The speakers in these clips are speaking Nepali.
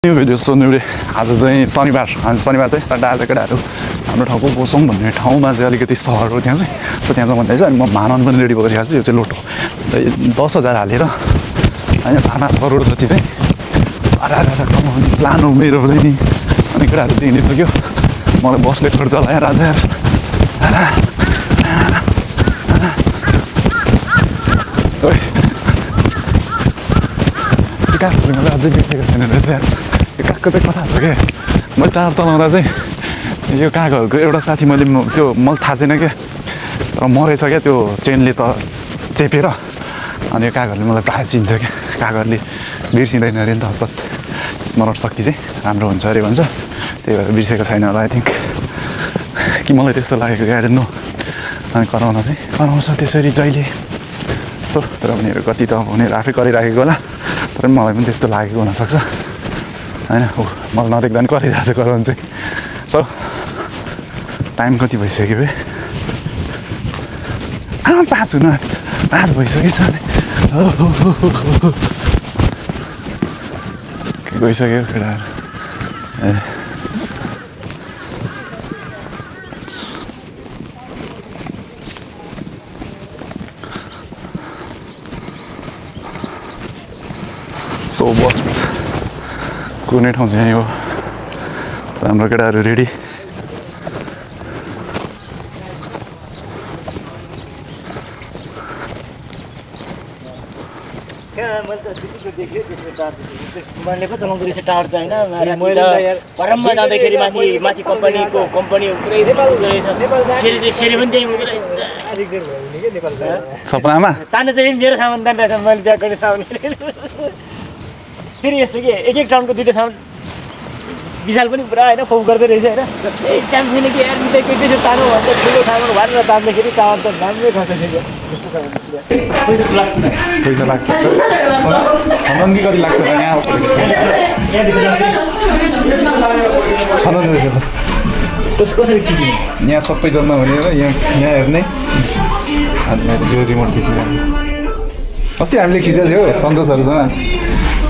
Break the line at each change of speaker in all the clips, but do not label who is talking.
यो भिडियो सोध्नु आज चाहिँ शनिबार हामी शनिबार चाहिँ सट्टा आज केटाहरू हाम्रो ठाउँको बोसोङ भन्ने ठाउँमा चाहिँ अलिकति सहर हो त्यहाँ चाहिँ त्यहाँ चाहिँ भन्दैछ अनि म भानन पनि रेडी भएको छु यो चाहिँ लोटो 10,000 हालेर होइन 5 करोड जति चाहिँ कमाउने प्लान हो मेरो चाहिँ नि अनि केटाहरू चाहिँ हिँडिसक्यो मलाई बसले छोड्छ होला यार आज काठहरू अझै बिर्सेको छैन रहेछ यार यो काठको चाहिँ कथा छ क्या मैले टाढो चलाउँदा चाहिँ यो कागहरूको एउटा साथी मैले त्यो मलाई थाहा छैन क्या तर मरेछ क्या त्यो चेनले त चेपेर अनि यो कागहरूले मलाई प्रायः चिन्छ क्या कागहरूले बिर्सिँदैन अरे नि त हतपत स्मरण शक्ति चाहिँ राम्रो हुन्छ अरे भन्छ त्यही भएर बिर्सेको छैन होला आई थिङ्क कि मलाई त्यस्तो लागेको गार्डन नो अनि कराउँछ त्यसरी जहिले सो तर उनीहरू कति त उनीहरू आफै गरिराखेको होला तर मलाई पनि त्यस्तो लागेको हुनसक्छ होइन हो मलाई नदेख्दा पनि गरिरहेको छ कराउनु चाहिँ सो टाइम कति भइसक्यो है 5 हुन 5 भइसकेछ गइसक्यो केटाहरू सो बस कुनै ठाउँ चाहिँ हो हाम्रो केटाहरू रेडी
मैले पो चलाउँदो रहेछ टावर त होइन परममा जाँदाखेरि माथि कम्पनीको पुरै फेरि पनि त्यही
सपनामा
तान्नु चाहिँ मेरो सामान तान्नु रहेछ मैले त्यहाँ गर्ने सामान फेरि यस्तो कि एक टाउनको 2टा सामान विशाल पनि पुरा होइन फोक गर्दै रहेछ होइन एक्जाम छैन कि यार त्यसो तान्नु भन्दा ठुलो सामान भनेर तान्दाखेरि सामान त राम्रै खर्च थियो
पैसा लाग्छ छनौटी कति लाग्छ यहाँ छनौट रहेछ
कसरी किन्ने
यहाँ सबै जम्मा हुने र यहाँ हेर्ने अनि यो रिमोट खिच्ने अस्ति हामीले खिचेको थियो सन्तोषहरूसँग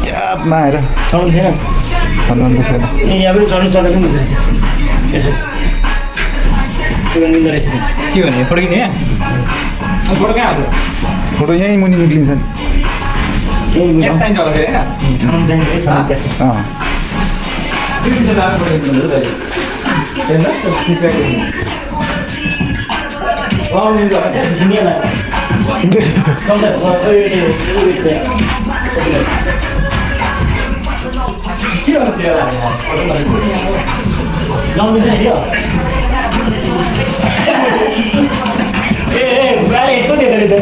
क्याबमा आएर
चलाउनु थिएन
छनौट छैन
यहाँ पनि चढ्नु पनि हुँदो रहेछ यसो त्यो मिल्दो रहेछ
के भने फर्किने यहाँ फोटो कहाँ आउँछ फोटो यहीँ मुनि निक्लिन्छ नि चाहिन्छ होला फेरि
यस्तो दिँदो रहेछ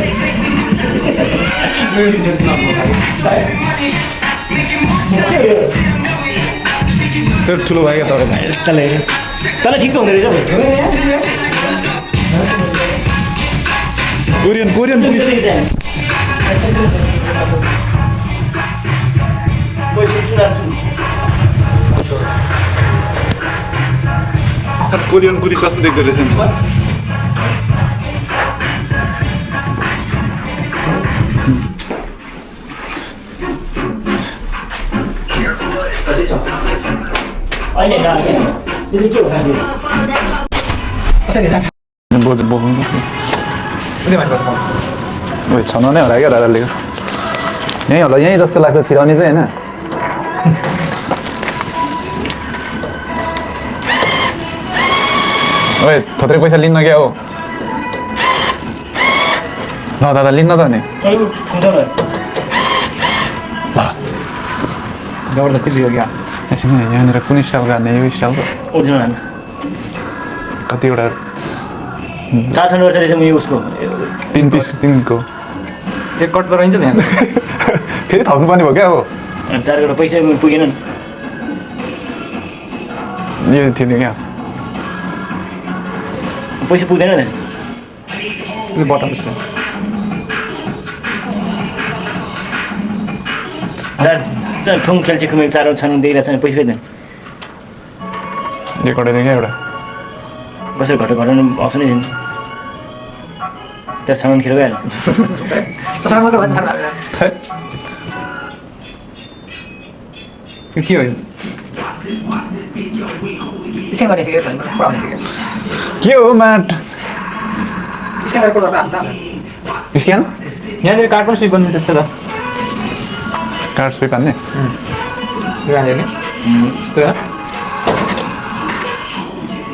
त्यो ठुलो भयो क्या तपाईँ
तल ठिक त हुँदो रहेछ
कोरियन पुलिस कोरियन पुलिस जस्तो देख्दो रहेछ नि छनाउने होला क्या दादाले यहीँ होला यहीँ जस्तो लाग्छ छिराउने चाहिँ होइन ओए थोत्रै पैसा लिन्न क्या हो ल दादा लिन्न त नि जबरजस्ती लियो क्या एकछिन यहाँनिर कुन स्टाइलको हान्ने यो स्टाइलको कतिवटा
4 वर्ष रहेछ म उसको
3 पिस 3को एक कट त रहन्छ नि फेरि थप्नुपर्ने भयो क्या हो
4 वटा पैसा पुगेन
यो थियो क्या
पैसा पुग्दैन नि
बताउँछ
ठुङ खेल्छ खुमेर 4 छन् दिइरहेको छ पैसा पैदैन
यो कटाइदियो क्या एउटा
कसरी घटाउनु अप्सनै छैन त्यहाँ सामान खेर गइहाल्यो
के हो
स्क्यान गर्ने थियो पढाउने थियो
के हो म्याट
स्क्यान गरेर कोड गर्दा
स्क्यान
यहाँनिर कार्ड पनि स्विप गर्नु जस्तो त
कार्ड स्विप हान्ने
यहाँनिर नि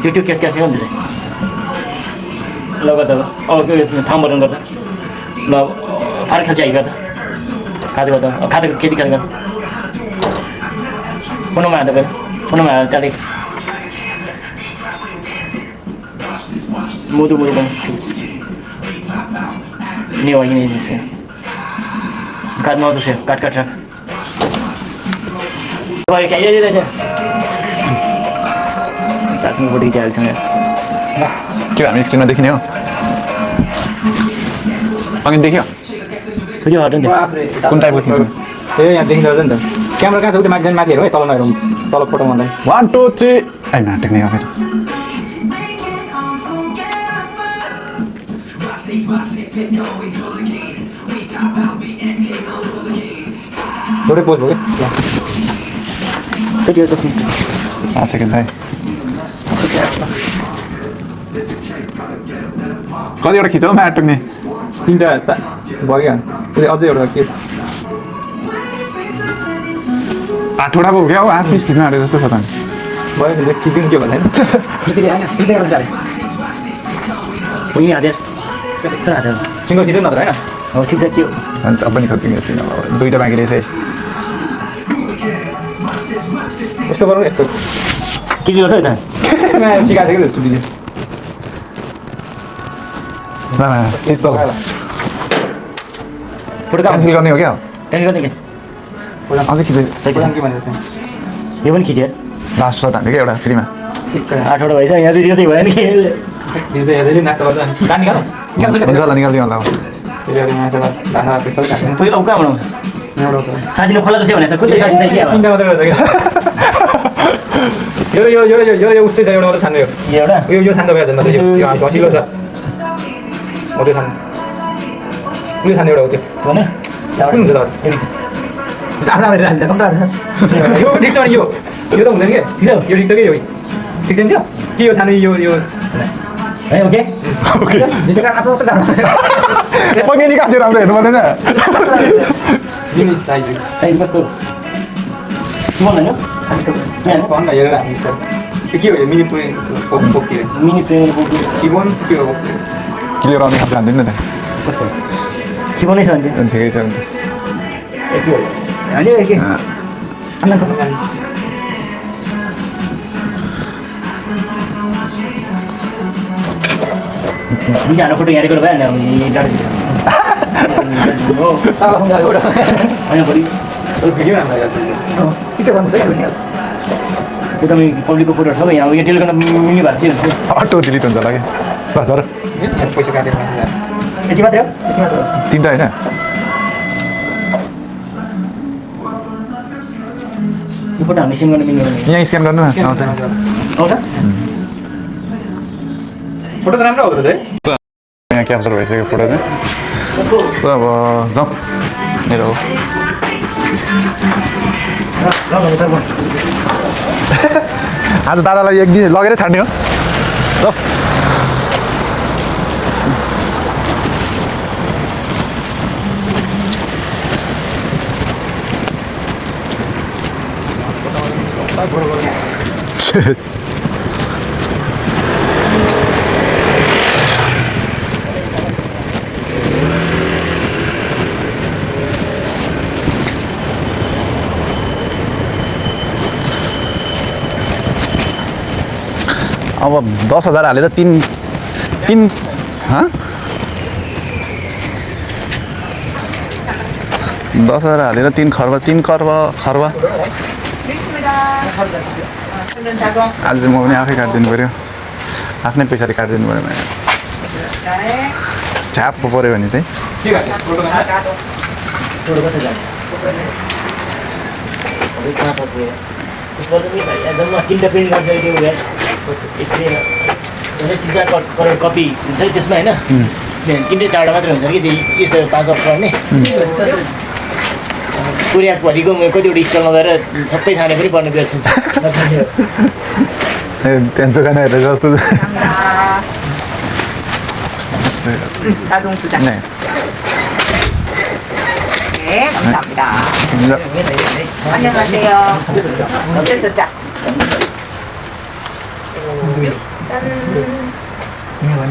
त्यो क्या क्या थियो नि ल गर्दा अब त्यो ठाउँ बटन गर्दा ल फारक खेल्छ गर्दा खाँदै गर्दा खाँदै खेती खाँदै गर्दा पुनः हाल्दा गयो पुनः हाल्दा त्यहाँदेखि मुदु मुदु पनि नि हो कि नहीं काट माउ तुसे काट काट रख तो ये क्या ये तासम बडी चाल्छ
के हामी स्क्रिनमा देखिने हो अघि देख्यो
त्यो हटन दे
कुन टाइपको खिच्नु
ए यहाँ देखिन्छ नि त क्यामेरा कहाँ छ उता माथि माथि हेरौ है तल नहेरौ तल फोटो भन्दै
1 2 3 ai नाटक नै हो फेरि
थोरै पोज भयो के त्यो त
आ सेकेन्ड भाइ कतिवटा खिचौ म्याट टुक्ने
तीनटा भयो त्यो अझै एउटा के
आठवटा पो क्या हो 8 पिस खिच्न आँटेको जस्तो छ त
भयो नि चाहिँ खिच्दिनु के भन्दैन
त्यति हैन त्यति गर्न जाने
उनी हातेर तर हातेर सिङ्गल खिच्नु नत्र हैन हो ठिक छ के हो
हुन्छ अब पनि खत्तम गर्छु अब दुईटा बाँकी रहेछ है
यस्तो गरौँ यस्तो के गर्छ है त सिकाएको थियो कि सुटिले
सिट त
फोटो
क्यान्सल गर्ने हो क्या
क्यान्सल गर्ने के
अझै खिच्दै
के भनेको यो पनि खिचेर
लास्ट सट हान्थ्यो क्या एउटा फ्रीमा
8वटा भएछ यहाँ चाहिँ यो चाहिँ भयो नि हेर्दै हेर्दै नाच्छ गर्छ गाडी निकालौँ
हुन्छ होला निकालिदिउँ होला
पहिला कहाँ बनाउँछ साँच्ची खोला जस्तै भनेको छ कुन चाहिँ साँच्ची चाहिँ के अब तिनवटा मात्रै रहेछ यो यो यो यो यो उस्तै छ एउटा मात्रै छान्नु यो एउटा यो छान्दा भइहाल्छ यो घसिलो छ हो त्यो छान्नु उयो छान्नु एउटा हो त्यो होइन कुन हुन्छ त
आफै आफै राख्छ कम त
यो ठिक छ भने यो त हुँदैन के यो ठिक छ कि यो ठिक छ नि के यो छान्नु यो है ओके
ओके
जितेर आफ्नो त
पक्कै निकाल्थ्यो राम्रो हेर्नु पर्दैन
मिनी साइज कस्तो के भन्नु यहाँ भन्न हेरेर त्यो के हो मिनी पुरै पोके मिनी पुरै के भन् के हो
क्लियर आउने खालको हान्दिनु न
कस्तो के बनाइछ भने
ठिकै छ भने
के हो हाल्यो के अन्ना कस्तो बिहान फोटो यहाँ रेकर्ड भयो नि हो
साला फोन गरेको
होइन बढी भिडियो राम्रो
के भन्नु चाहिँ हैन
एकदमै पब्लिकको फोटोहरू सबै यहाँ यो टेलिकन मिनी भएको थियो
अटो डिलिट हुन्छ होला कि बस झर
पैसा काटेर यति मात्रै हो
तिनवटा होइन
यो फोटो हामीले सेन्ड गर्न मिल्दैन
यहाँ स्क्यान गर्नु न आउँछ
आउँछ फोटो त राम्रो हुँदो रहेछ है
यहाँ क्याप्चर भइसक्यो फोटो चाहिँ सो अब जाउँ मेरो आज दादालाई एक दिन लगेरै छाड्ने हो ल अब 10,000 हालेर तीन 10,000 हालेर 3 खर्ब आज चाहिँ म पनि आफै काटिदिनु पऱ्यो आफ्नै पैसाले काटिदिनु पऱ्यो मैले छ्याप पऱ्यो भने चाहिँ
तिनवटा प्रिन्ट गर्छ त्यो यसले 3-4 करोड कपी हुन्छ नि त्यसमा होइन 3-4वटा मात्रै हुन्छ कि त्यो यसो पास अफ गर्ने
कोरिया भरिको कतिवटा स्टलमा गएर सबै छाने पनि पर्ने गर्छ
त्यहाँ जोगाना हेरेर जस्तो
자동수장.
네.
네, 감사합니다. 안녕하세요. 어째서 짜?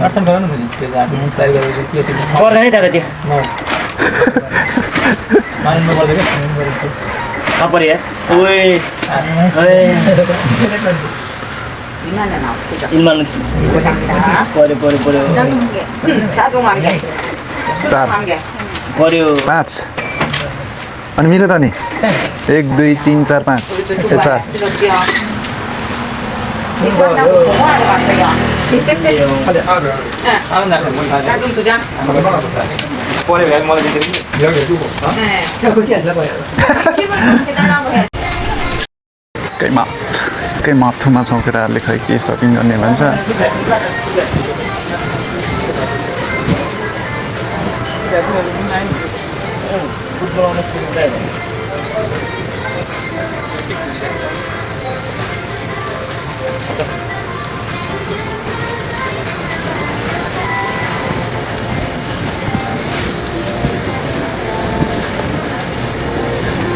Arsan geraउनु भने त्यो आफ्नो स्टाइल गरेर के त्यो
पर्दैन दादा त्यो
मान्नु पर्दैन के मान्नु पर्दैन
सपरी ओए
이만은 없죠.
1만 원
감사합니다.
버려
자동 한 개.
चार
한 개.
버려
5 अनि मिल्यो त नि 1 2 3 4 5
이것도
4
들었죠? 이거 공부하러 갔어요.
आउन न मन थाहा
자동 두 장?
परे भए मलाई दिन्छ ल्याउने दुको
네. 팁을 해달라고 해.
स्काइमाथुमा छौँ केटाहरूले खै के सपिङ गर्ने भन्छ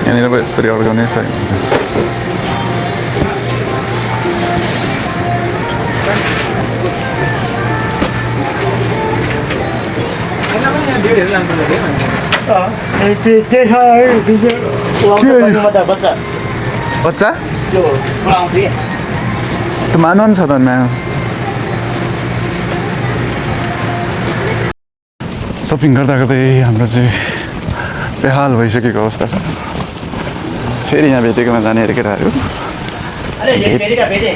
यहाँनिर पो यस्तरी अर्काउने छ
बच्चा
बच्चा
त्यो आउँछ कि
त्यो मानव छ त सपिङ गर्दा गर्दै हाम्रो चाहिँ बेहाल भइसकेको अवस्था छ फेरि यहाँ भेटेकोमा जाने अरे केटाहरू
अरे भेटेका भेटे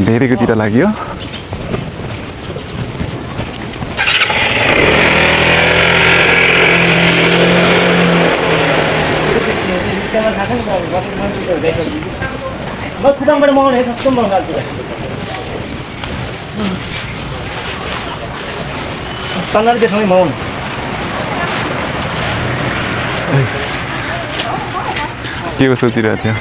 भेटेकोतिर लाग्यो
म खुदामबाट मगाउने सस्तो मगाएको कन्नड देशमै मगाउनु
के को सोचिरहेको थियो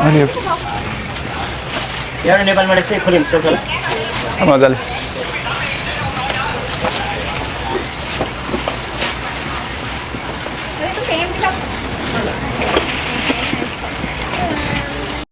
अनि
यहाँ नेपालबाट चाहिँ खोलिन्छ
मजाले